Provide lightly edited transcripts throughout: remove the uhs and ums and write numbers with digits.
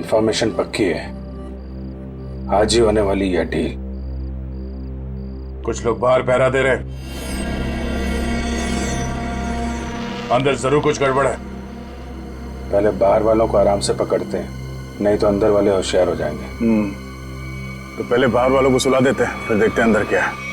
Information पक्की है, आज ही होने वाली यह डील। कुछ लोग बाहर पहरा दे रहे, अंदर जरूर कुछ गड़बड़ है। पहले बाहर वालों को आराम से पकड़ते हैं, नहीं तो अंदर वाले होशियार हो जाएंगे। तो पहले बाहर वालों को सुला देते हैं, फिर देखते हैं अंदर क्या है।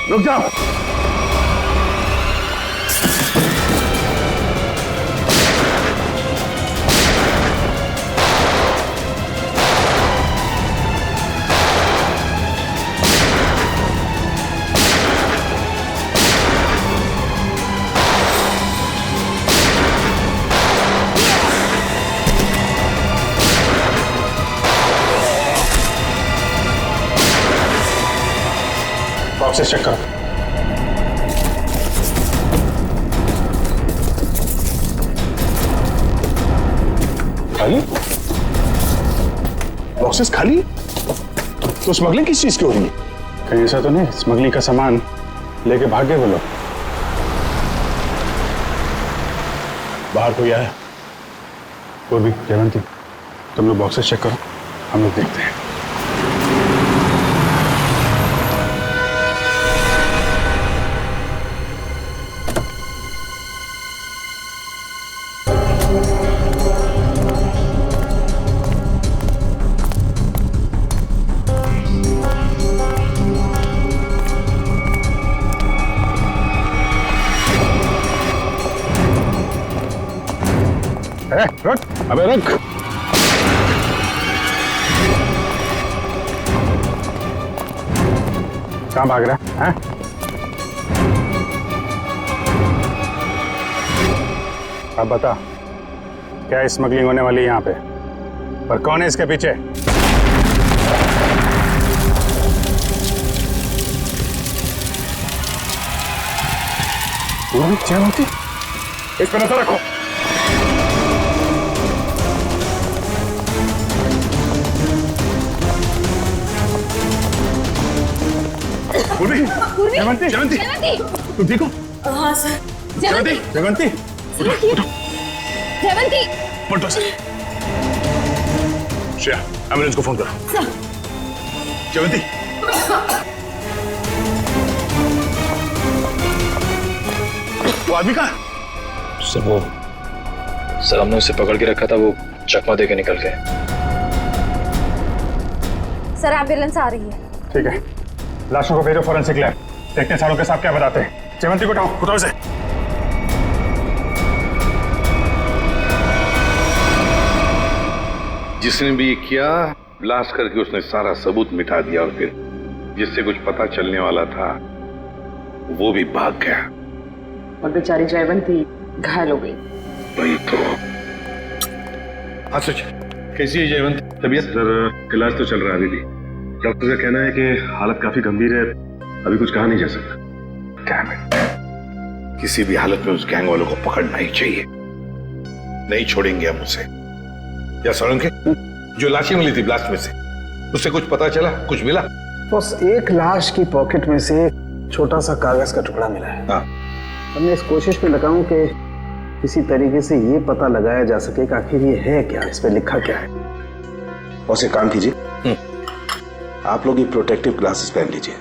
रुक जाओ। बॉक्सेस चेक करो। खाली? बॉक्सेस खाली? तो स्मगलिंग किस चीज की हो रही है? कहीं ऐसा तो नहीं स्मगलिंग का सामान लेके भाग गए वो लोग? बाहर कोई आया? वो भी जयवंती, तुम लोग बॉक्सेस चेक करो, हम लोग देखते हैं। रुक, अबे रुक। कहाँ भाग रहा है? अब बता, क्या स्मगलिंग होने वाली है यहाँ पे? पर कौन है इसके पीछे? जयवंती, इस पर नजर रखो। जयवंती, जयवंती, तुम ठीक हो? हाँ सर। जयवंती, जयवंती, जयवंती, पलटो सर। श्रेया, एम्बुलेंस को फोन करो। जयवंती, वो आदमी कहाँ? सर हमने उसे पकड़ के रखा था, वो चकमा देके निकल गए। सर एम्बुलेंस आ रही है। ठीक है, लाशों को भेजो फॉरेंसिक लैब, देखते हैं सारों के साथ क्या बताते हैं। जयवंती को उठाओ से। जिसने भी ये किया, ब्लास्ट करके उसने सारा सबूत मिटा दिया और फिर जिससे कुछ पता चलने वाला था वो भी भाग गया। और बेचारी जयवंती घायल हो गई। वही तो। हाँ सच, कैसी है जयवंत? तबीयत? सर इलाज तो चल रहा है अभी भी। डॉक्टर का कहना है कि हालत काफी गंभीर है, अभी कुछ कहा नहीं जा सकता। Damn it. किसी भी हालत में उस गैंग वालों को पकड़ना ही चाहिए। नहीं छोड़ेंगे हम उसे। या सोलंकी, जो लाशें मिली थी ब्लास्ट में से, उससे कुछ पता चला? कुछ मिला? बस एक लाश की पॉकेट में से छोटा सा कागज का टुकड़ा मिला है। हाँ। अब मैं इस कोशिश में लगा हूं कि किसी तरीके से ये पता लगाया जा सके कि आखिर ये है क्या, इस पे लिखा क्या है। बस एक काम कीजिए, आप लोग ये प्रोटेक्टिव ग्लासेस पहन लीजिए।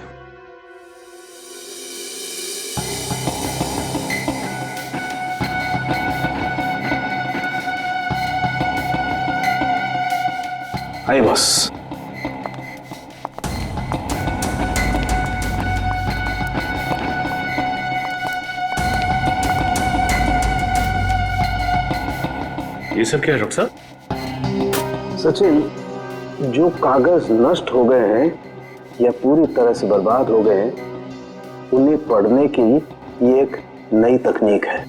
आइए बस। ये सब क्या है डॉक्टर साहब? सचिन, जो कागज नष्ट हो गए हैं या पूरी तरह से बर्बाद हो गए हैं, उन्हें पढ़ने की ये एक नई तकनीक है।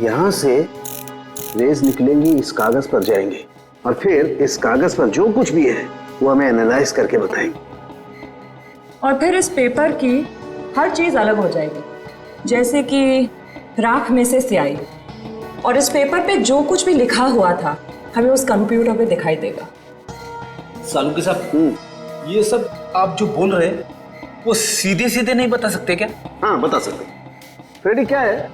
यहां से रेज निकलेंगी, इस कागज पर जाएंगे और फिर इस कागज पर जो कुछ भी है वो हमें एनालाइज करके बताएंगे। और फिर इस पेपर की हर चीज अलग हो जाएगी, जैसे कि राख में से स्याही। और इस पेपर पे जो कुछ भी लिखा हुआ था हमें उस कंप्यूटर पे दिखाई देगा। सालुंके साहब, ये सब आप जो बोल रहे हैं वो सीधे सीधे नहीं बता सकते क्या? हाँ, बता सकते। फ्रेडी, क्या है,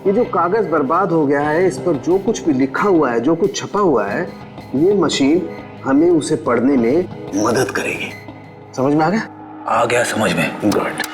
ये जो कागज बर्बाद हो गया है, इस पर जो कुछ भी लिखा हुआ है, जो कुछ छपा हुआ है, ये मशीन हमें उसे पढ़ने में मदद करेगी। समझ में आ गया? आ गया समझ में। गुड।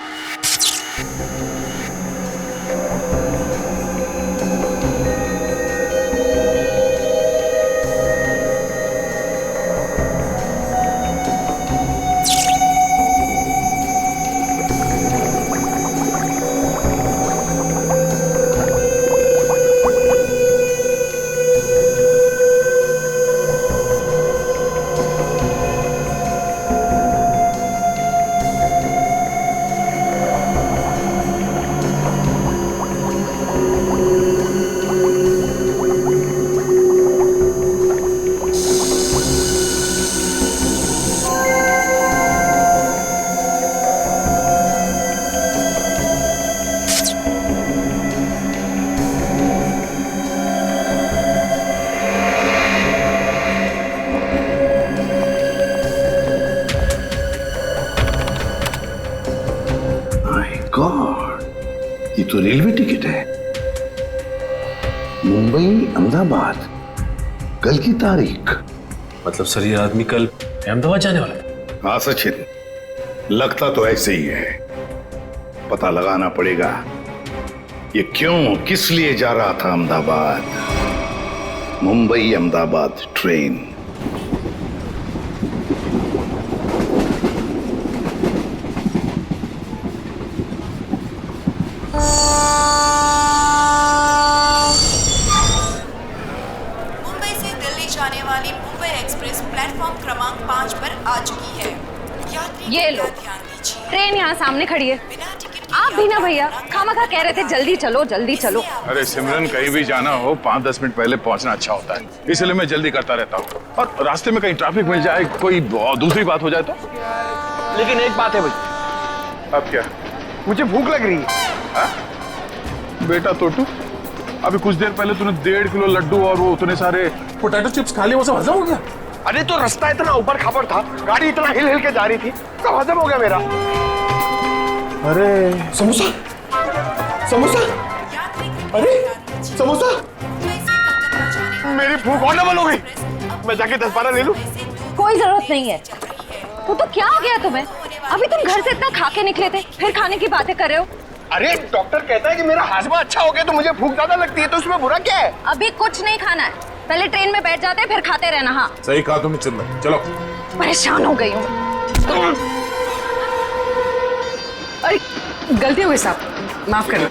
ये तो रेलवे टिकट है। मुंबई अहमदाबाद, कल की तारीख। मतलब सर ये आदमी कल अहमदाबाद जाने वाला है? हाँ सचिन, लगता तो ऐसे ही है। पता लगाना पड़ेगा ये क्यों, किस लिए जा रहा था अहमदाबाद। मुंबई अहमदाबाद ट्रेन। मुंबई से दिल्ली जाने वाली मुंबई एक्सप्रेस प्लेटफॉर्म क्रमांक 5 पर आ चुकी है। यात्री ये लो, ध्यान दीजिए। ट्रेन यहाँ सामने खड़ी है। बिना टिकट आप भी ना भैया, खामखा कह रहे थे जल्दी चलो जल्दी चलो। अरे सिमरन, कहीं भी जाना हो 5-10 मिनट पहले पहुंचना अच्छा होता है, इसलिए मैं जल्दी करता रहता हूँ। और रास्ते में कहीं ट्रैफिक मिल जाए, कोई दूसरी बात हो जाए तो। लेकिन एक बात है भाई। अब क्या? मुझे भूख लग रही है। हा? बेटा तोटू, अभी कुछ देर पहले तूने 1.5 किलो लड्डू और वो उतने सारे पोटैटो चिप्स खा लिए, वो सब हजम हो गया? अरे तो रास्ता इतना ऊपर खापर था, गाड़ी इतना हिल हिल के जा रही थी, सब हजम हो गया मेरा। अरे समोसा, समोसा, अरे समोसा, मेरी भूख और डबल हो गई। मैं जाके 10-12 ले लूं? कोई जरूरत नहीं है। वो तो क्या हो गया तुम्हें? अभी तुम घर से इतना खा के निकले थे, फिर खाने की बातें कर रहे हो। अरे डॉक्टर कहता है कि मेरा हाजमा अच्छा हो गया तो मुझे भूख ज्यादा लगती है, तो उसमें बुरा क्या है? अभी कुछ नहीं खाना है, पहले ट्रेन में बैठ जाते फिर खाते रहना। हाँ सही कहा तुमने सिमरन, चलो। परेशान हो गई हूँ। अरे गलती हो गई साहब, माफ करें।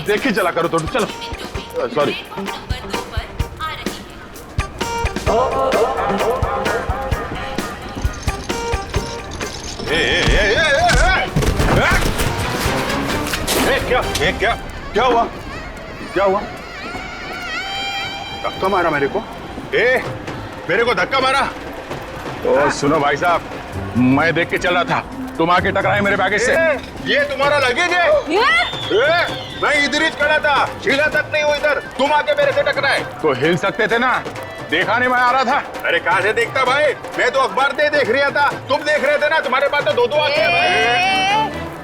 देखी चला करो तोटू, चलो। सॉरी। नंबर 2 पर आ रही है। क्या हुआ? क्या हुआ? धक्का मारा मेरे को? मेरे को धक्का मारा? तो सुनो भाई साहब, मैं देख के चल रहा था, तुम आके टकराए मेरे बैगेज से। ये तुम्हारा लगेज है? मैं इधर ही खड़ा था, झीला तक नहीं हुई इधर, तुम आके मेरे से टकराए। तो हिल सकते थे ना, देखा नहीं मैं आ रहा था। अरे कहाँ से देखता भाई, मैं तो अखबार देख रहा था, तुम देख रहे थे ना, तुम्हारे पास तो दो आंखें हैं भाई।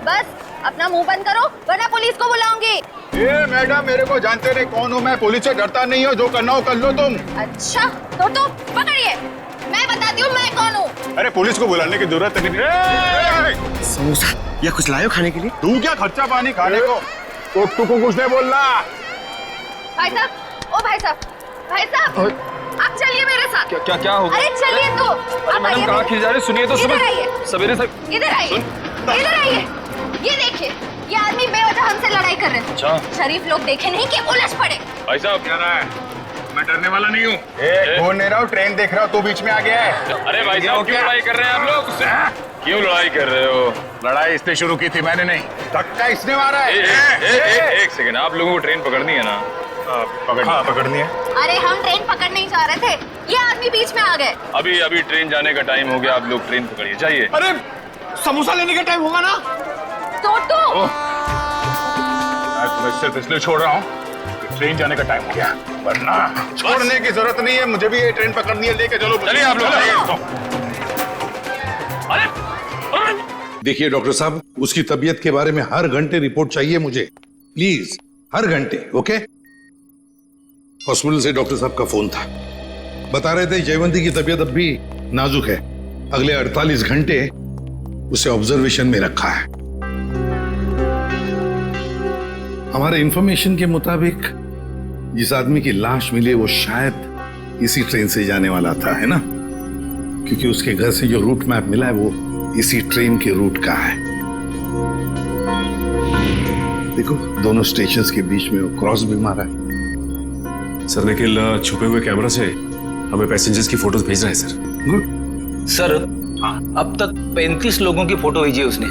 बस अपना मुंह बंद करो वरना पुलिस को बुलाऊंगी। मैडम, मेरे को जानते नहीं कौन हूँ मैं, पुलिस से डरता नहीं हो, जो करना हो कर लो तुम। अच्छा तो तुम पकड़िए, मैं बताती हूँ मैं कौन हूँ। अरे पुलिस को बुलाने की जरूरत नहीं। समोसा या कुछ लाए हो खाने के लिए? तू क्या खर्चा पानी खाने को? तो तू को कुछ नहीं बोलना। भाई साहब, ओ भाई साहब, भाई साहब, आप चलिए मेरे साथ। क्या हो गया? अरे चलिए तो। मैडम कहाँ खींच जा रहे? सुनिए तो, इधर आइए, सवेरे से इधर आइए, इधर आइए। ये देखिए, ये आदमी बेवजह हमसे लड़ाई कर रहे थे। अच्छा। शरीफ लोग देखे नहीं कि उलझ पड़े। भाई साहब क्या रहा है? मैं डरने वाला नहीं हूँ। फोन ले रहा हूँ, ट्रेन देख रहा हूँ, तू बीच में आ गया है। अरे भाई साहब क्यों लड़ाई कर रहे हैं आप लोग? क्यों लड़ाई कर रहे हो? लड़ाई इसने शुरू की थी, मैंने नहीं। धक्का इसने मारा है। एक सेकंड, आप लोगों को ट्रेन पकड़नी है ना? पकड़नी है। अरे हम ट्रेन पकड़ने ही जा रहे थे, ये आदमी बीच में आ गए। अभी ट्रेन जाने का टाइम हो गया, आप लोग ट्रेन पकड़िए, जाइए। अरे समोसा लेने का टाइम होगा ना? तो मैं तुम्हें सिर्फ इसलिए छोड़ रहा हूँ, ट्रेन जाने का टाइम हो गया, वरना छोड़ने की जरूरत नहीं है, मुझे भी ये ट्रेन पकड़नी है, लेके चलो। चलिए आप लोग। देखिए डॉक्टर साहब, उसकी तबीयत के बारे में हर घंटे रिपोर्ट चाहिए मुझे, प्लीज, हर घंटे। ओके? हॉस्पिटल से डॉक्टर साहब का फोन था, बता रहे थे जयवंती की तबीयत अब भी नाजुक है, अगले 48 घंटे उसे ऑब्जर्वेशन में रखा है। हमारे इंफॉर्मेशन के मुताबिक जिस आदमी की लाश मिली वो शायद इसी ट्रेन से जाने वाला था, है ना? क्योंकि उसके घर से जो रूट मैप मिला है वो इसी ट्रेन के रूट का है। देखो, दोनों स्टेशंस के बीच में वो क्रॉस भी मारा है। सर निखिल छुपे हुए कैमरा से हमें पैसेंजर्स की फोटोज भेज रहा है सर। गुड। सर अब तक 35 लोगों की फोटो भेजी है उसने।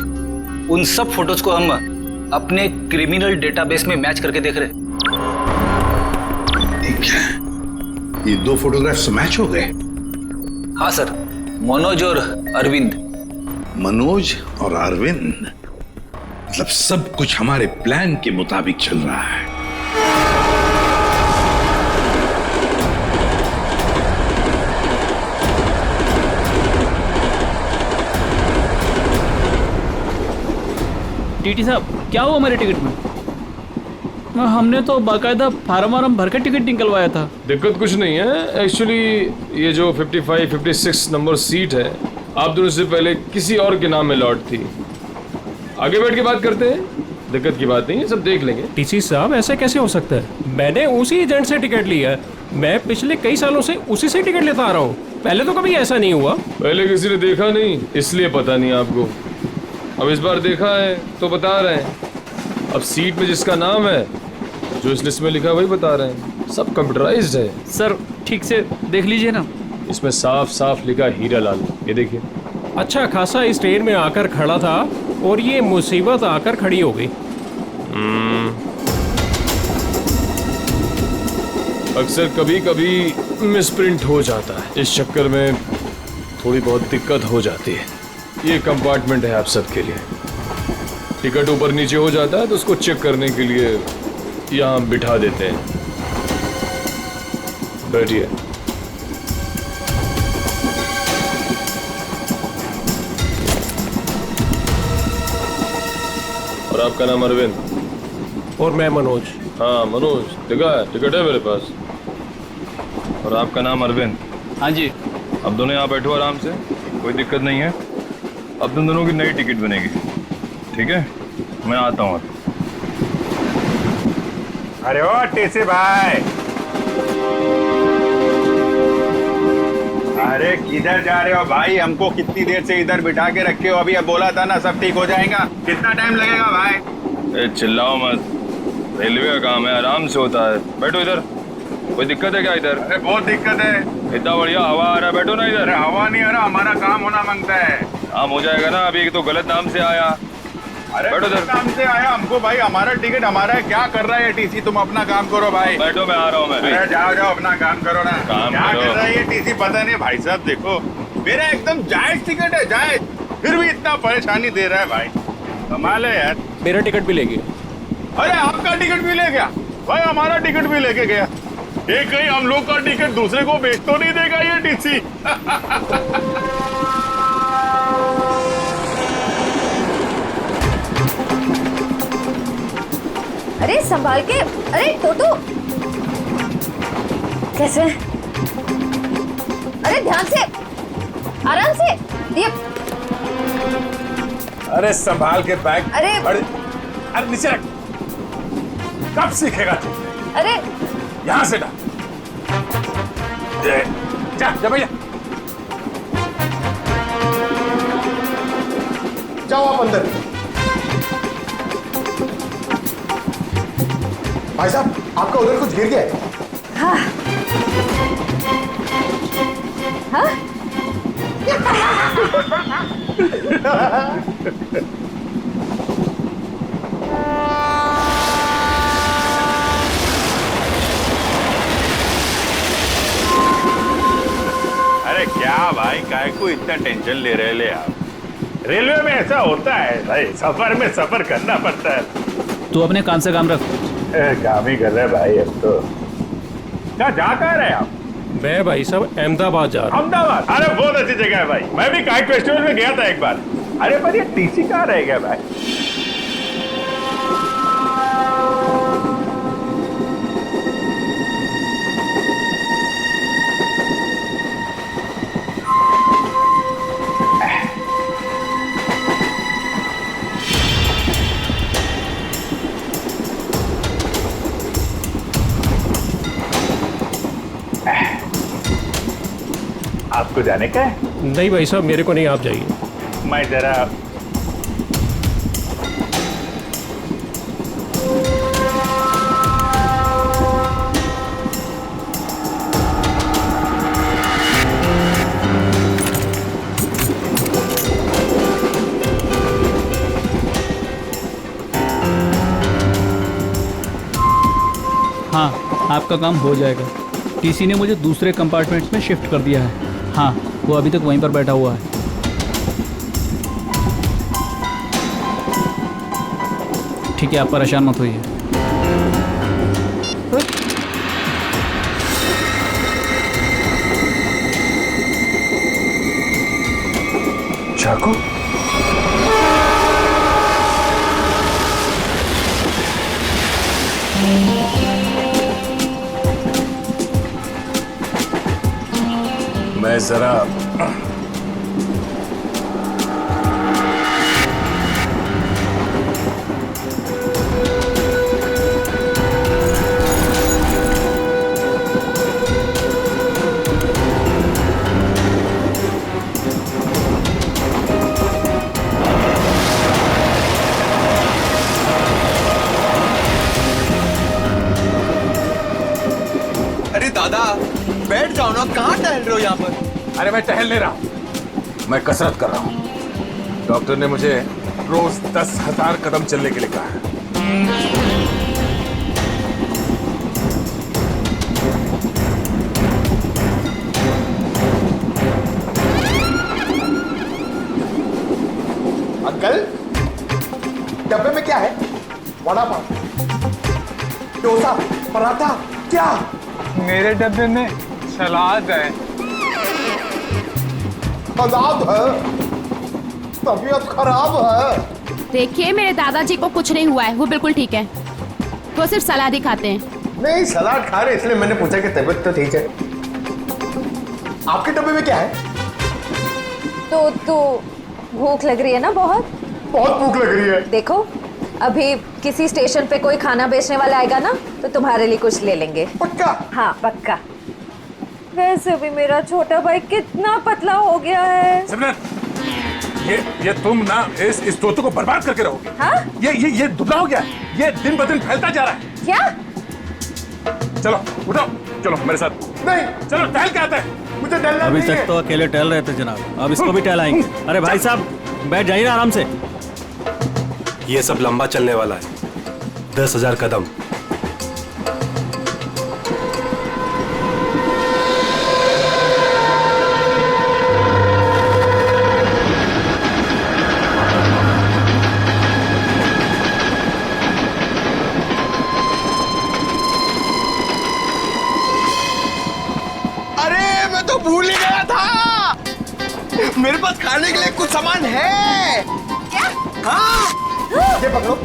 उन सब फोटोज को हम अपने क्रिमिनल डेटाबेस में मैच करके देख रहे हैं। ये 2 फोटोग्राफ्स मैच हो गए? हाँ सर, मनोज और अरविंद। मनोज और अरविंद, मतलब सब कुछ हमारे प्लान के मुताबिक चल रहा है। टीटी साहब, क्या हुआ हमारे टिकट में? हमने तो बाकायदा फार्म वार्म भर के टिकट निकलवाया था। दिक्कत कुछ नहीं है एक्चुअली, ये जो 55, 56 नंबर सीट है आप दोनों से पहले किसी और के नाम में लॉट थी। आगे बैठ के बात करते हैं, दिक्कत की बात नहीं है, सब देख लेंगे। टीसी साहब ऐसा कैसे हो सकता है? मैंने उसी एजेंट से टिकट लिया है, मैं पिछले कई सालों से उसी से टिकट लेता आ रहा हूँ, पहले तो कभी ऐसा नहीं हुआ। पहले किसी ने देखा नहीं इसलिए पता नहीं आपको, अब इस बार देखा है तो बता रहे हैं। अब सीट में जिसका नाम है, जो इस लिस्ट में लिखा है वही बता रहे हैं, सब कंप्यूटराइज्ड है। सर ठीक से देख लीजिए ना, इसमें साफ साफ लिखा हीरा लाल, ये देखिए। अच्छा खासा इस ट्रेन में आकर खड़ा था और ये मुसीबत आकर खड़ी हो गई। अक्सर कभी कभी मिसप्रिंट हो जाता है, इस चक्कर में थोड़ी बहुत दिक्कत हो जाती है। ये कंपार्टमेंट है आप सबके लिए, टिकट ऊपर नीचे हो जाता है तो उसको चेक करने के लिए यहाँ बिठा देते हैं। बैठिए। और आपका नाम अरविंद? और मैं मनोज। हाँ मनोज, टिकट है मेरे पास। और आपका नाम अरविंद? हाँ जी। अब दोनों यहाँ बैठो आराम से, कोई दिक्कत नहीं है। अब तुम दोनों की नई टिकट बनेगी, ठीक है? मैं आता हूँ। अरे ओ टीसी भाई, अरे किधर जा रहे हो भाई? हमको कितनी देर से इधर बिठा के रखे हो? अभी अब बोला था ना सब ठीक हो जाएगा, कितना टाइम लगेगा भाई? चिल्लाओ मत, रेलवे का काम है, आराम से होता है। बैठो इधर। कोई दिक्कत है क्या इधर? अरे बहुत दिक्कत है। इतना बढ़िया हवा आ रहा है, बैठो ना इधर। अरे हवा नहीं आ रहा, हमारा काम होना मांगता है। काम हो जाएगा ना, अभी तो गलत नाम से आया। अरे बैठो इधर। काम से आया हमको भाई, हमारा टिकट हमारा है। क्या कर रहा है ये टीसी? तुम अपना काम करो भाई। बैठो, मैं आ रहा हूँ। मैं अरे जाओ जाओ अपना काम करो ना। काम क्या करो। कर रहा है ये टीसी पता नहीं। भाई साहब देखो, मेरा एकदम जायज टिकट है, जायज, फिर भी इतना परेशानी दे रहा है भाई। कमाल है यार। मेरा टिकट भी ले गया। अरे आपका टिकट भी ले गया भाई, हमारा टिकट भी लेके गया। ये कहीं हम लोग का टिकट दूसरे को बेच तो नहीं देगा ये टीसी? अरे संभाल के। अरे टोटो, कैसे? अरे ध्यान से, आराम से। ये अरे संभाल के बैग। अरे अरे नीचे रख। कब सीखेगा तू? अरे यहां से डाल। जा जा भैया। जाओ आप अंदर। भाई साहब आपका उधर कुछ गिर गया है। हाँ हाँ। अरे क्या भाई, काय को इतना टेंशन ले रहे ले आप? रेलवे में ऐसा होता है भाई, सफर में सफर करना पड़ता है। तू अपने काम से काम रख। काम ही कर रहे भाई अब तो। क्या जा कह रहे हैं आप? मैं भाई साहब अहमदाबाद जा रहा हूँ। अहमदाबाद? अरे बहुत अच्छी जगह है भाई, मैं भी काइट फेस्टिवल में गया था एक बार। अरे पर ये टीसी कहाँ रह गया भाई? आपको जाने का है? नहीं भाई साहब, मेरे को नहीं, आप जाइए। मैं जरा हाँ, आपका काम हो जाएगा। टीसी ने मुझे दूसरे कंपार्टमेंट्स में शिफ्ट कर दिया है। हाँ, वो अभी तक वहीं पर बैठा हुआ है। ठीक है, आप परेशान मत होइए। चाकू? मैं जरा अरे दादा बैठ जाओ ना, कहाँ टहल रहे हो यहाँ पर? अरे मैं टहल नहीं रहा हूं, मैं कसरत कर रहा हूं। डॉक्टर ने मुझे रोज 10,000 कदम चलने के लिए कहा है। अंकल डब्बे में क्या है? वड़ा पाव, डोसा, पराठा, क्या? मेरे डब्बे में सलाद है। सलाद है? तबीयत खराब है। देखिए, मेरे दादाजी को कुछ नहीं हुआ है, वो बिल्कुल ठीक है। वो सिर्फ सलाद ही खाते हैं। नहीं, सलाद खा रहे इसलिए मैंने पूछा कि तबीयत तो ठीक है। आपके डब्बे में क्या है? तो भूख लग रही है ना? बहुत बहुत भूख लग रही है। देखो, अभी किसी स्टेशन पे कोई खाना बेचने वाला आएगा ना, तो तुम्हारे लिए कुछ ले लेंगे। पक्का? हाँ पक्का। वैसे भी मेरा छोटा भाई कितना पतला हो गया है। सिमरन, ये तुम ना इस तोते को बर्बाद करके रहोगे। हाँ? ये दुबला हो गया, ये दिन ब दिन फैलता जा रहा है। क्या? चलो उठो, चलो मेरे साथ। नहीं, चलो टहल के आते हैं। मुझे डरना अभी नहीं तक है। तो अकेले टहल रहे थे जनाब, अब इसको भी टहलाएंगे। अरे भाई साहब बैठ जाइए ना आराम से। ये सब लंबा चलने वाला है, 10,000 कदम। अरे मैं तो भूल ही गया था, मेरे पास खाने के लिए कुछ सामान है। क्या? हाँ, ये पकड़ो।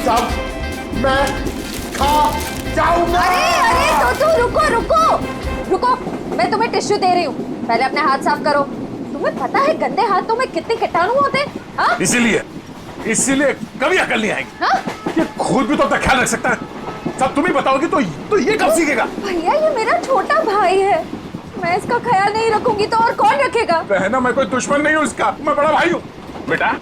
सब मैं खा जाऊंगा। अरे तो रुको रुको रुको, मैं तुम्हें टिश्यू दे रही हूँ, पहले अपने हाथ साफ करो। तुम्हें पता है गंदे हाथों में कितने कीटाणु होते हैं? हाँ? इसीलिए कभी अकल नहीं आएगी। हाँ? ये खुद भी तो अपना ख्याल रख सकता है, सब तुम ही बताओगी तो ये कब सीखेगा? भैया ये मेरा छोटा भाई है, मैं इसका ख्याल नहीं रखूंगी तो और कौन रखेगा? बहना मैं कोई दुश्मन नहीं हूँ इसका, मैं बड़ा भाई हूँ। बेटा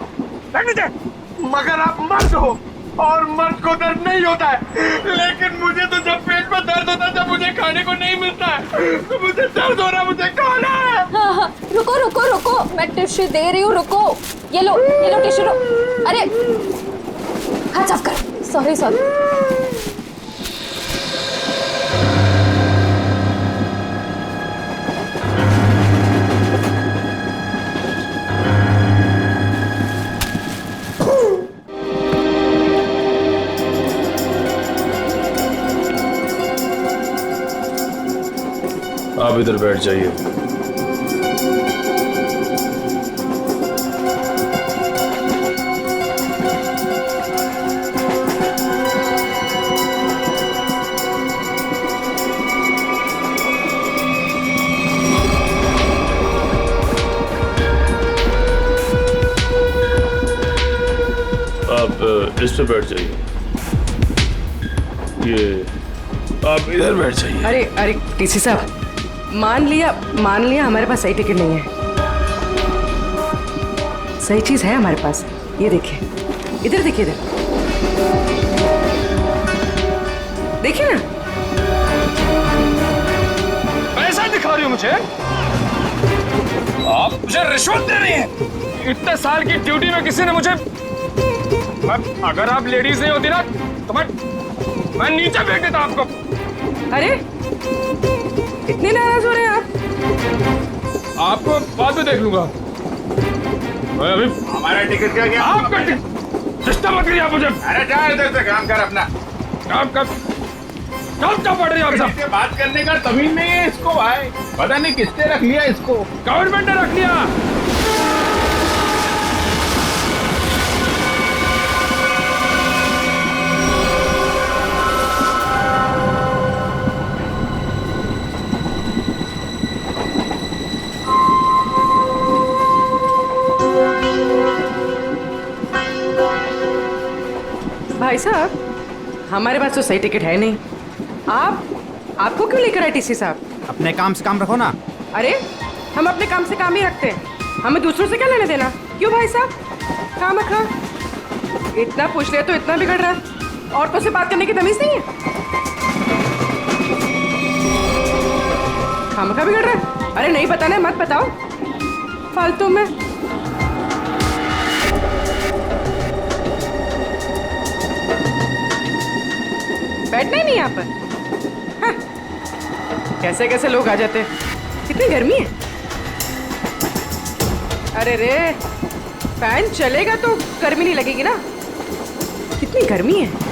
मगर आप मर्द हो और मर्द को दर्द नहीं होता है, लेकिन मुझे तो जब पेट में दर्द होता है, जब मुझे खाने को नहीं मिलता है तो मुझे दर्द हो रहा, मुझे खाना है। हाँ हाँ रुको रुको रुको, मैं टिश्यू दे रही हूँ, रुको। ये लो टिश्यू लो। अरे हाथ साफ करो। Sorry sorry. आप इधर बैठ जाइए। आप इस पे बैठ जाइए। ये आप इधर बैठ जाइए। अरे अरे टीसी साहब, मान लिया हमारे पास सही टिकट नहीं है। सही चीज है हमारे पास, ये देखिए, इधर देखिए, इधर देखिए ना। पैसा दिखा रही हो मुझे? आप मुझे रिश्वत दे रही हैं। इतने साल की ड्यूटी में किसी ने मुझे, अगर आप लेडीज नहीं होती ना तो मैं नीचे फेंक देता आपको। अरे इतने नाराज हो रहे हैं आप? आपको बाद में देख लूंगा। मैं अभी हमारा टिकट क्या गया? आपका टिकट सिस्टम मत करिए आप मुझे। अरे जा इधर से, काम कर अपना। काम क्या पड़ रही है आप सब? बात करने का तमीज नहीं है इसको भाई, पता नहीं किसने रख लिया इसको। गवर्नमेंट ने रख लिया। भाई साहब, हमारे पास तो सही टिकट है नहीं। आपको क्यों लेकर आए टीसी साहब? अपने काम से काम रखो ना। अरे हम अपने काम से काम ही रखते हैं, हमें दूसरों से क्या लेने देना? क्यों भाई साहब? काम रखा, इतना पूछ लिया तो इतना बिगड़ रहा है। औरतों से बात करने की तमीज नहीं है। काम का बिगड़ रहा है। अरे नहीं बताना है, मत बताओ फालतू में। बैठना ही नहीं यहाँ पर। हाँ। कैसे कैसे लोग आ जाते हैं। कितनी गर्मी है। अरे रे, फैन चलेगा तो गर्मी नहीं लगेगी ना। कितनी गर्मी है।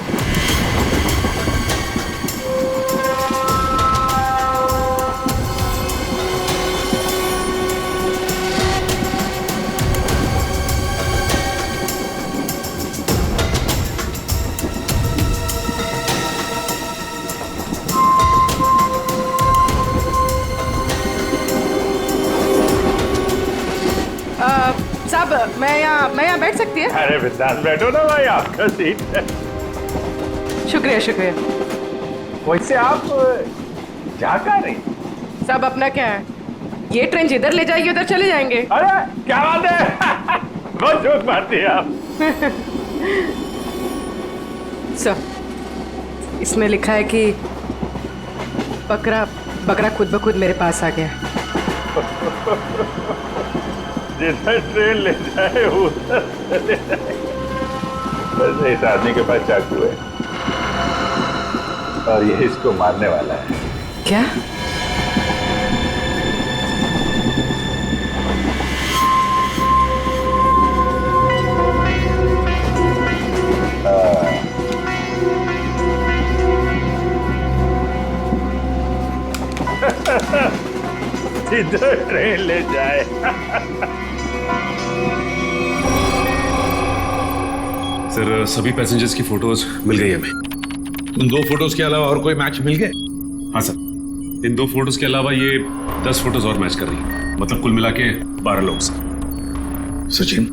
लगती है। अरे बिंदास बैठो ना भाई, आपका सीट है। शुक्रिया शुक्रिया। वैसे आप क्या कर रही? सब अपना क्या है, ये ट्रेन जिधर ले जाएगी उधर चले जाएंगे। अरे क्या बात है, बहुत जोक मारती है आप। इसमें लिखा है कि बकरा खुद ब खुद मेरे पास आ गया। जिधर ट्रेन ले जाए उधर चले जाए। वैसे इस आदमी के पास चाकू है और ये इसको मारने वाला है। क्या? जिधर ट्रेन ले जाए। सर सभी पैसेंजर्स की फोटोज मिल गई हमें। उन 2 फोटोज के अलावा और कोई मैच मिल गए? हाँ सर, इन 2 फोटोज के अलावा ये 10 फोटोज और मैच कर रही है, मतलब कुल मिला के 12 लोग सर। सचिन,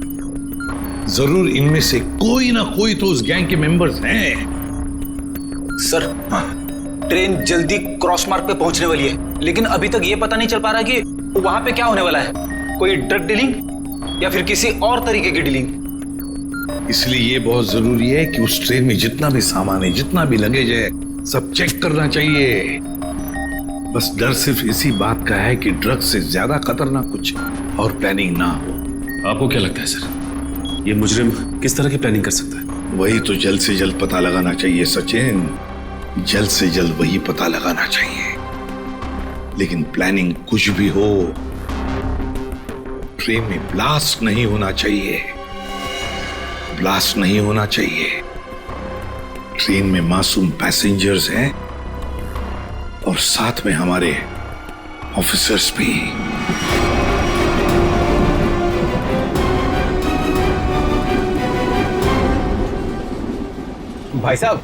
जरूर इनमें से कोई ना कोई तो उस गैंग के मेंबर्स हैं। सर, ट्रेन जल्दी क्रॉस मार्क पे पहुंचने वाली है, लेकिन अभी तक ये पता नहीं चल पा रहा कि वहां पे क्या होने वाला है। कोई ड्रग डीलिंग या फिर किसी और तरीके की डीलिंग। इसलिए ये बहुत जरूरी है कि उस ट्रेन में जितना भी सामान है, जितना भी लगेज है, सब चेक करना चाहिए। बस डर सिर्फ इसी बात का है कि ड्रग से ज्यादा खतरनाक कुछ और प्लानिंग ना हो। आपको क्या लगता है सर, ये मुजरिम किस तरह की प्लानिंग कर सकता है? वही तो जल्द से जल्द पता लगाना चाहिए सचिन, जल्द से जल्द वही पता लगाना चाहिए। लेकिन प्लानिंग कुछ भी हो, ट्रेन में ब्लास्ट नहीं होना चाहिए। ब्लास्ट नहीं होना चाहिए। ट्रेन में मासूम पैसेंजर्स हैं और साथ में हमारे ऑफिसर्स भी। भाई साहब,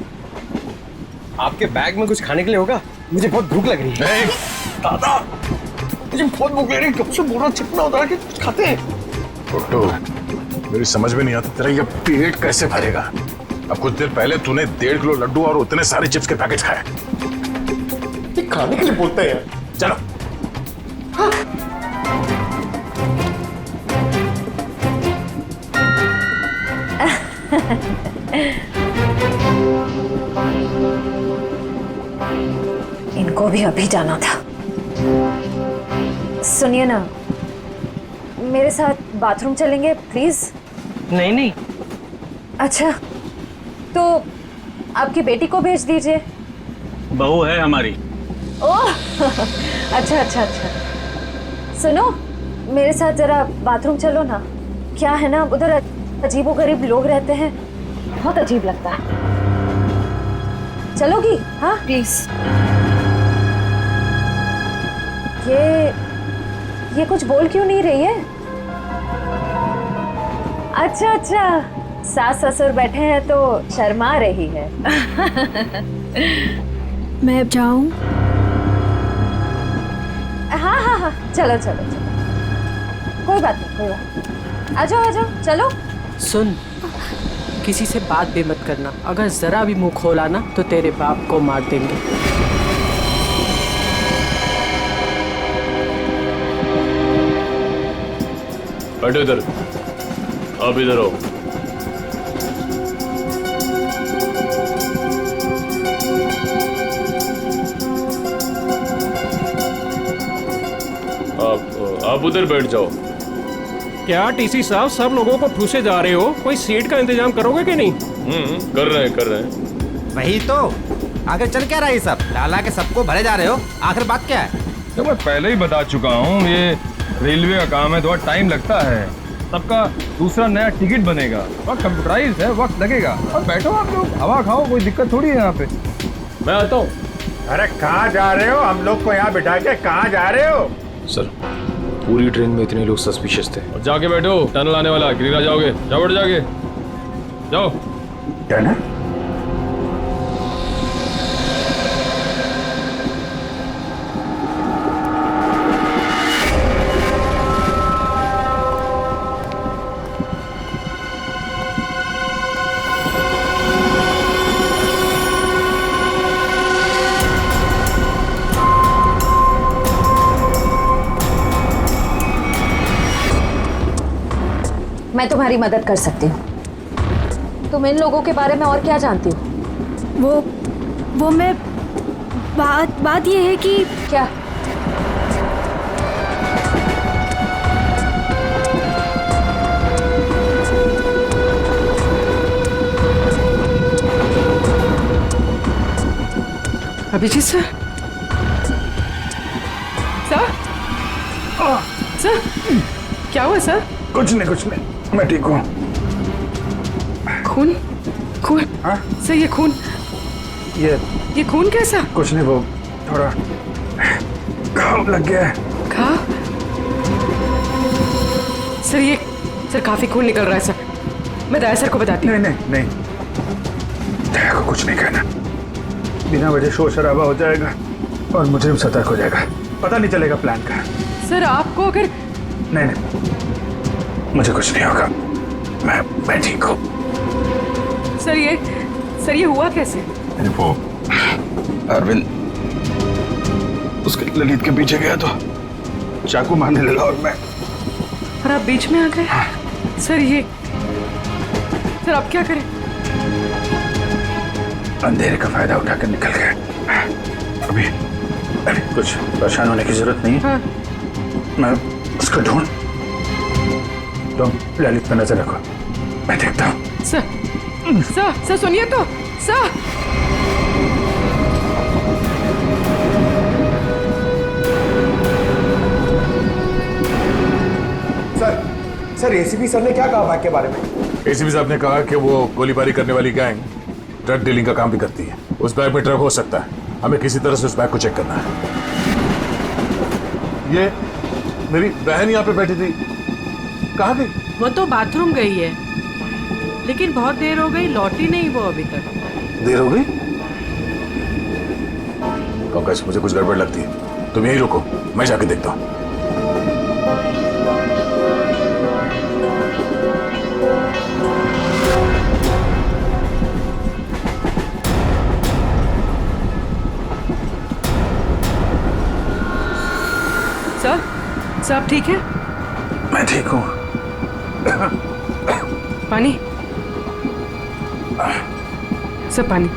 आपके बैग में कुछ खाने के लिए होगा? मुझे बहुत भूख लग रही है। दादा, मुझे बहुत भूख लग रही है, कब से बोल रहा चिपना होता है कि कुछ खाते हैं। टोटो, मेरी समझ में नहीं आता तेरा ये पेट कैसे भरेगा। अब कुछ देर पहले तूने 1.5 किलो लड्डू और उतने सारे चिप्स के पैकेट खाए। खाने के लिए बोलते हैं। चलो। हाँ। इनको भी अभी जाना था। सुनिए ना, मेरे साथ बाथरूम चलेंगे प्लीज? नहीं नहीं। अच्छा, तो आपकी बेटी को भेज दीजिए। बहू है हमारी। ओह अच्छा अच्छा अच्छा। सुनो, मेरे साथ जरा बाथरूम चलो ना। क्या है ना, उधर अजीबोगरीब लोग रहते हैं, बहुत अजीब लगता है। चलोगी? हाँ प्लीज। ये कुछ बोल क्यों नहीं रही है? अच्छा अच्छा, सास ससुर बैठे हैं तो शर्मा रही है। मैं अब जाऊं? हाँ हाँ हाँ, चलो चलो चलो, कोई बात नहीं कोई बात नहीं। आ जाओ चलो। सुन, किसी से बात भी मत करना। अगर जरा भी मुंह खोला ना तो तेरे बाप को मार देंगे। बैठो इधर, आप इधर आओ। आप उधर बैठ जाओ। क्या टीसी साहब, सब लोगों को ठूसे जा रहे हो? कोई सीट का इंतजाम करोगे कि नहीं? कर रहे हैं। वही तो, आगे चल क्या रहा है सब? लाला के सबको भरे जा रहे हो, आखिर बात क्या है? तो मैं पहले ही बता चुका हूँ, ये रेलवे का काम है, थोड़ा टाइम लगता है। सबका दूसरा नया टिकट बनेगा, वक्त कंप्यूटराइज है, वक्त लगेगा। और बैठो आप लोग, हवा खाओ, कोई दिक्कत थोड़ी है यहाँ पे। मैं आता हूँ। अरे कहाँ जा रहे हो? हम लोग को यहाँ बिठा के कहाँ जा रहे हो? सर, पूरी ट्रेन में इतने लोग सस्पिशियस थे। और जाके बैठो, टनल आने वाला, गिरिरा जाओगे। जाओ बैठ, जाके जाओ। टनल? मैं तुम्हारी मदद कर सकती हूँ। तुम इन लोगों के बारे में और क्या जानती हो? वो मैं बात ये है कि क्या? अभिजीत सर, सर क्या हुआ सर? कुछ नहीं, मैं ठीक हूँ। खून? हाँ? सर ये खून, ये खून कैसा? कुछ नहीं, वो थोड़ा घाव लग गया है। घाव? सर काफी खून निकल रहा है सर। मैं दया सर को बताती हूँ। नहीं, दया को कुछ नहीं कहना। बिना वजह शोर शराबा हो जाएगा और मुजरिम सतर्क हो जाएगा, पता नहीं चलेगा प्लान का। सर आपको अगर नहीं, मुझे कुछ नहीं होगा, मैं ठीक हूँ। सर ये हुआ कैसे? वो अरविंद उसके ललित के पीछे गया तो चाकू मारने लगा और आप बीच में आ गए। हाँ। सर अब क्या करें? अंधेरे का फायदा उठाकर निकल गए। अभी कुछ परेशान होने की जरूरत नहीं है। हाँ। मैं उसको ढूंढ, तुम ललित पर नजर रखो, मैं देखता हूँ। सर सुनिए तो। सर एसीपी सर ने क्या कहा बैग के बारे में? एसीपी साहब ने कहा कि वो गोलीबारी करने वाली गैंग ड्रग डीलिंग का काम भी करती है। उस बैग में ड्रग हो सकता है, हमें किसी तरह से उस बैग को चेक करना है। ये मेरी बहन यहाँ पे बैठी थी, कहाँ गई? वो तो बाथरूम गई है, लेकिन बहुत देर हो गई, लौटी नहीं वो अभी तक। देर हो गई? पंकज, मुझे कुछ गड़बड़ लगती है, तुम यहीं रुको, मैं जाके देखता हूँ। सर आप ठीक है? मैं ठीक हूँ। पानी? सर पानी।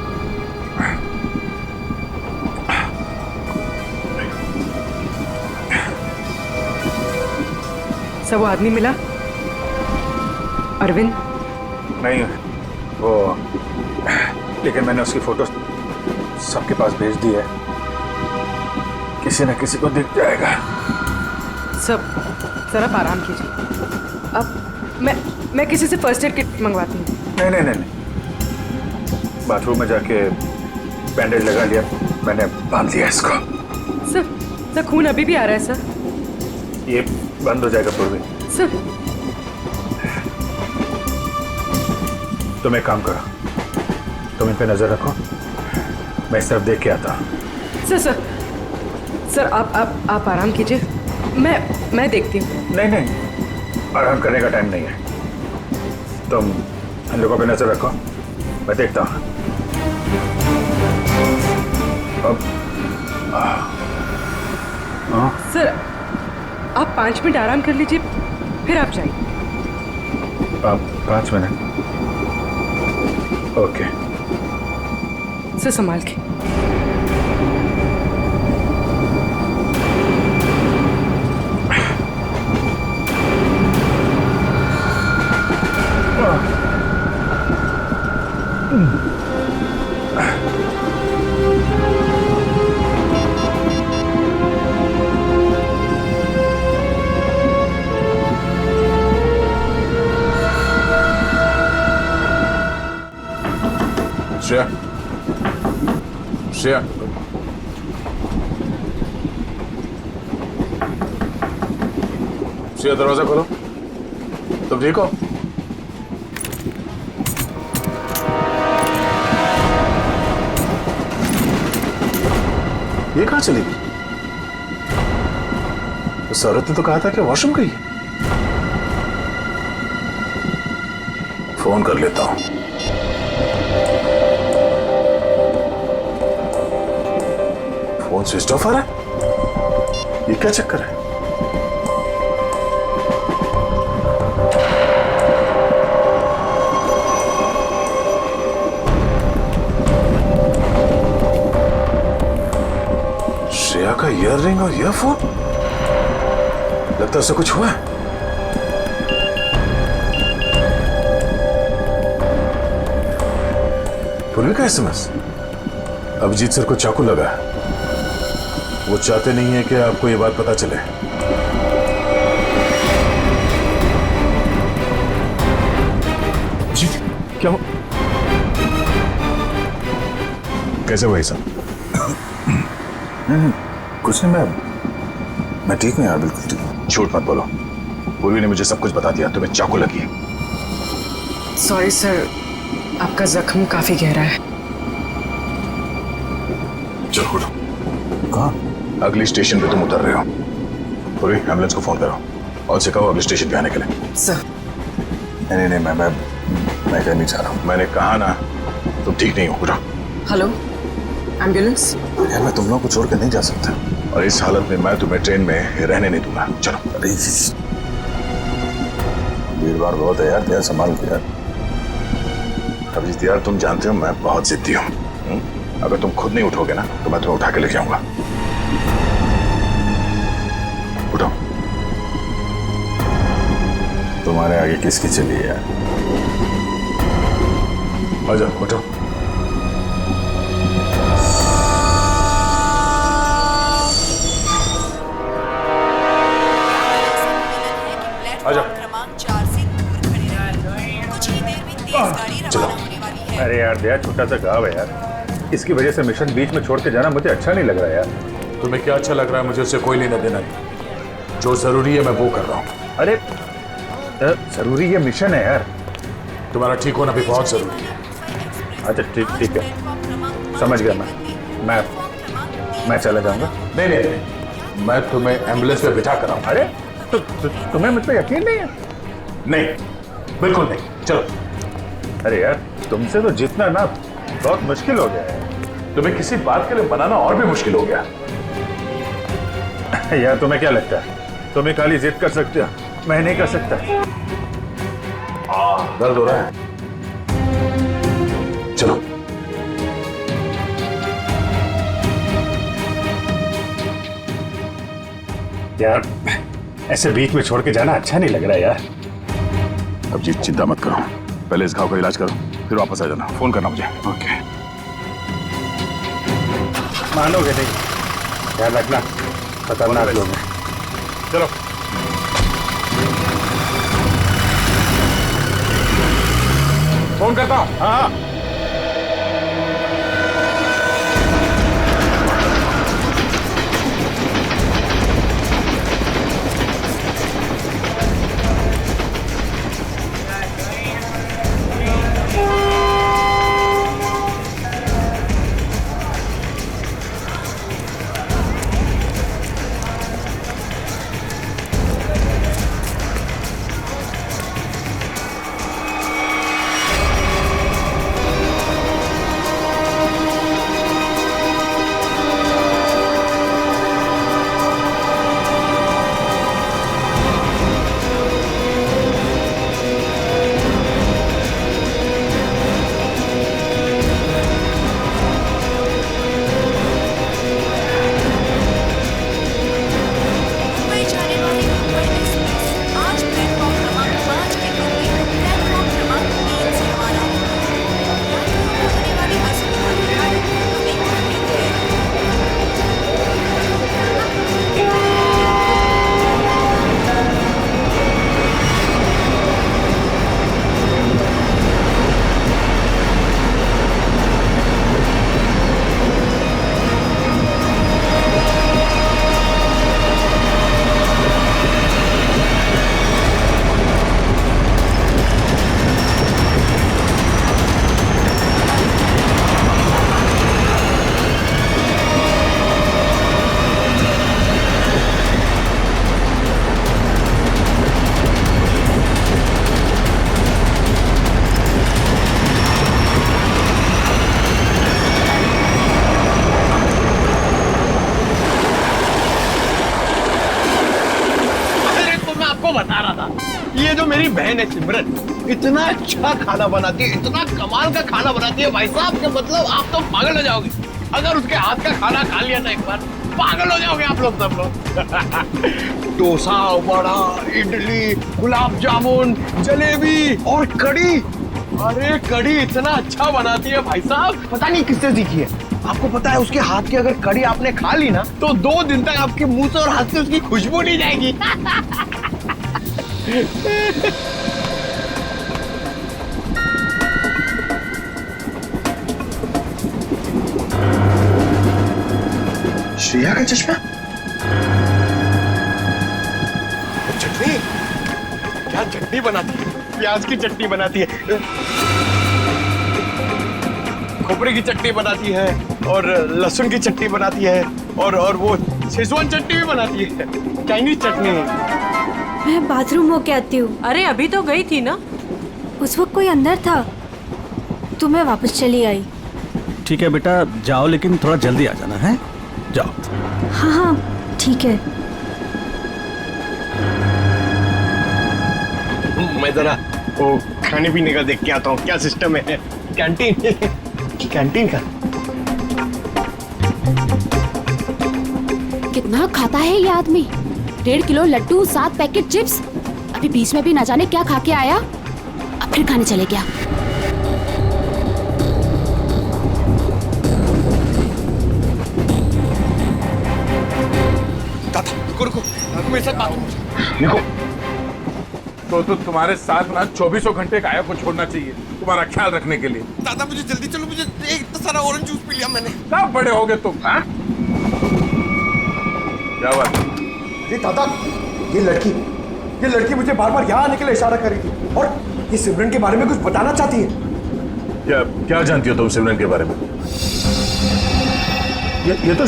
सर वो आदमी मिला? अरविंद? नहीं, वो लेकिन मैंने उसकी फोटो सबके पास भेज दी है, किसी न किसी को दिख जाएगा। सर आप आराम कीजिए। अब मैं किसी से फर्स्ट एड किट मंगवाती हूँ। नहीं, बाथरूम में जाके बैंडेज लगा लिया, मैंने बांध लिया इसको। सर खून अभी भी आ रहा है सर। ये बंद हो जाएगा पूर्वी। सर तुम एक काम करो, तुम इन पे नजर रखो, मैं इस तरफ देख के आता हूँ। सर आप आराम कीजिए, मैं देखती हूँ। नहीं, आराम करने का टाइम नहीं है, तुम इन लोगों पे नजर रखो, मैं देखता हूँ। सर आप 5 मिनट आराम कर लीजिए, फिर आप जाइए। 5 मिनट? ओके। सर संभाल के। श्रेया, श्रेया दरवाजा खोलो। तुम ठीक हो? ये कहाँ चली गई? उस औरत ने तो कहा था कि वॉशरूम गई। फोन कर लेता हूं। फोन स्विच ऑफ आ रहा है, ये क्या चक्कर है? ईयररिंग और ईयरफोन, लगता है उससे कुछ हुआ है। पूर्वी का एसएमएस, अभिजीत सर को चाकू लगा है। वो चाहते नहीं है कि आपको ये बात पता चले। अभिजीत, क्या कैसे हुआ ये सब? नहीं, कुछ नहीं, मैं ठीक हूँ यार, बिल्कुल ठीक हूँ। झूठ मत बोलो, पूर्वी ने मुझे सब कुछ बता दिया। तुम्हें चाकू लगी है। सॉरी सर, आपका जख्म काफी गहरा है। चलो उठो। कहाँ? अगली स्टेशन पे तुम उतर रहे हो। पूर्वी, एम्बुलेंस को फोन करो और से कहो अगले स्टेशन पे आने के लिए। सर। नहीं नहीं, मैं कहना नहीं चाह रहा हूँ। मैंने कहा ना, तुम ठीक नहीं हो। उठो। Hello, ambulance. यार मैं तुम लोगों को छोड़ कर नहीं जा सकता, और इस हालत में मैं तुम्हें ट्रेन में रहने नहीं दूंगा। चलो। अरे भीड़ भाड़ बहुत है यार, तेरा संभाल के यार। अभिजीत यार, तुम जानते हो मैं बहुत जिद्दी हूँ। अगर तुम खुद नहीं उठोगे ना तो मैं तुम्हें उठा के लेके आऊंगा। उठो। तुम्हारे आगे किसकी चली है यार? आ जाओ, उठो। क्रमांक 4 से दूर खड़े रहें। कुछ ही देर में तेज गाड़ी रवाना होने वाली है। अरे यार दया, छोटा सा गाँव है यार, इसकी वजह से मिशन बीच में छोड़ के जाना मुझे अच्छा नहीं लग रहा यार। तुम्हें क्या अच्छा लग रहा है? मुझे उससे कोई लेना देना नहीं। जो जरूरी है मैं वो कर रहा हूँ। अरे जरूरी ये मिशन है यार। तुम्हारा ठीक होना भी बहुत जरूरी है। अच्छा ठीक है, समझ गया मैं चला जाऊंगा। नहीं नहीं नहीं, मैं तुम्हें एम्बुलेंस में बिठा कर आऊँ। अरे तो तुम्हें मुझ पर यकीन नहीं है? नहीं, बिल्कुल नहीं। चलो। अरे यार, तुमसे तो जितना ना बहुत मुश्किल हो गया है। तुम्हें किसी बात के लिए बनाना और भी मुश्किल हो गया। यार तुम्हें क्या लगता है तुम्हें खाली जिद कर सकते हो, मैं नहीं कर सकता? दर्द हो रहा है? चलो। यार ऐसे बीच में छोड़ के जाना अच्छा नहीं लग रहा यार। अभिजीत चिंता मत करो, पहले इस घाव का इलाज करो, फिर वापस आ जाना। फोन करना मुझे। ओके। मानोगे नहीं, ध्यान रखना, खतरनाक लोग हैं। चलो। फोन करता हूँ। हाँ। ये जो मेरी बहन है सिमरन, इतना अच्छा खाना बनाती है, इतना कमाल का खाना बनाती है भाई साहब, कि मतलब आप तो पागल हो जाओगे। अगर उसके हाथ का खाना खा लिया ना एक बार, पागल हो जाओगे आप लोग सब लोग। डोसा, वड़ा, इडली, गुलाब जामुन, जलेबी और कढ़ी। अरे कढ़ी इतना अच्छा बनाती है भाई साहब, पता नहीं किससे सीखी है। आपको पता है उसके हाथ की अगर कढ़ी आपने खा ली ना तो 2 दिन तक आपके मुंह से और हाथ से उसकी खुशबू नहीं जाएगी। श्रेया का चश्मा? चटनी? क्या चटनी बनाती है? प्याज की चटनी बनाती है, खोपरे की चटनी बनाती है, और लहसुन की चटनी बनाती है, और वो शेजवान चटनी भी बनाती है, चाइनीज चटनी। मैं बाथरूम होके आती हूँ। अरे अभी तो गई थी ना। उस वक्त कोई अंदर था तो मैं वापस चली आई। ठीक है बेटा जाओ, लेकिन थोड़ा जल्दी आ जाना है। जाओ। हाँ हाँ ठीक है। मैं जरा वो खाने पीने का देख के आता हूँ, क्या सिस्टम है कैंटीन कैंटीन का। कितना खाता है ये आदमी? 1.5 किलो लड्डू, 7 पैकेट चिप्स। अभी बीच में भी ना जाने क्या खा के आया, अब फिर खाने चले गया। रुको मेरे साथ बात। निको तो तुम्हारे साथ ना 24 घंटे काया को छोड़ना चाहिए तुम्हारा ख्याल रखने के लिए। दादा मुझे जल्दी चलो, मुझे इतना सारा ऑरेंज जूस पी लिया मैंने। कब बड़े हो गए तुम? हाँ क्या बात? अरे दादा ये लड़की मुझे बार बार यहाँ आने के लिए इशारा कर रही थी, और ये सिमरन के बारे में कुछ बताना चाहती है। क्या जानती हो तुम सिमरन के बारे में? ये तो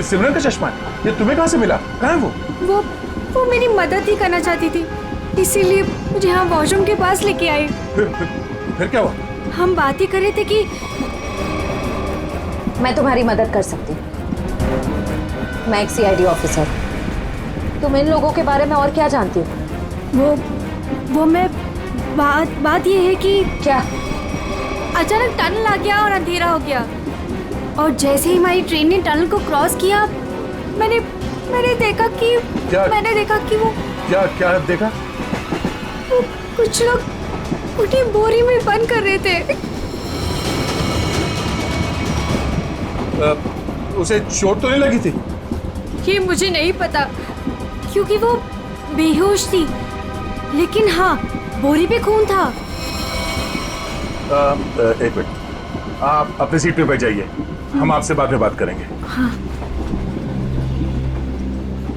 सिमरन का चश्मा है। ये तुम्हें कहाँ से मिला? कहाँ है वो मेरी मदद ही करना चाहती थी, इसीलिए मुझे यहाँ वॉशरूम के पास लेके आई। फिर क्या हुआ? हम बात ही कर रहे थे कि मैं तुम्हारी मदद कर सकती हूँ। मैं एक CID ऑफिसर। तुम इन लोगों के बारे में और क्या जानती हो? वो मैं बात ये है कि क्या अचानक टनल आ गया और अंधेरा हो गया, और जैसे ही हमारी ट्रेन ने टनल को क्रॉस किया मैंने देखा कि वो क्या देखा? वो कुछ लोग उन्हें बोरी में बंद कर रहे थे। उसे चोट तो नहीं लगी थी? ये मुझे नहीं पता क्योंकि वो बेहोश थी, लेकिन हाँ बोरी पे खून था। एक मिनट, आप अपनी सीट पे बैठ जाइए, हम आपसे बाद में बात करेंगे। हाँ।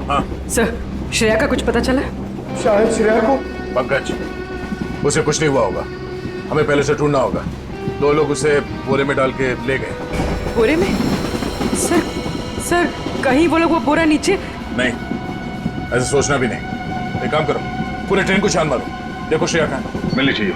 हाँ सर, श्रेया का कुछ पता चला? शायद श्रेया को। पंकज, उसे कुछ नहीं हुआ होगा, हमें पहले से ढूंढना होगा। 2 लोग उसे बोरे में डाल के ले गए। बोरे में? सर कहीं वो लोग वो बोरा नीचे? नहीं, ऐसे सोचना भी नहीं। एक काम करो, पूरे ट्रेन को छान मारो, देखो श्रेया कहाँ है। मिलनी चाहिए।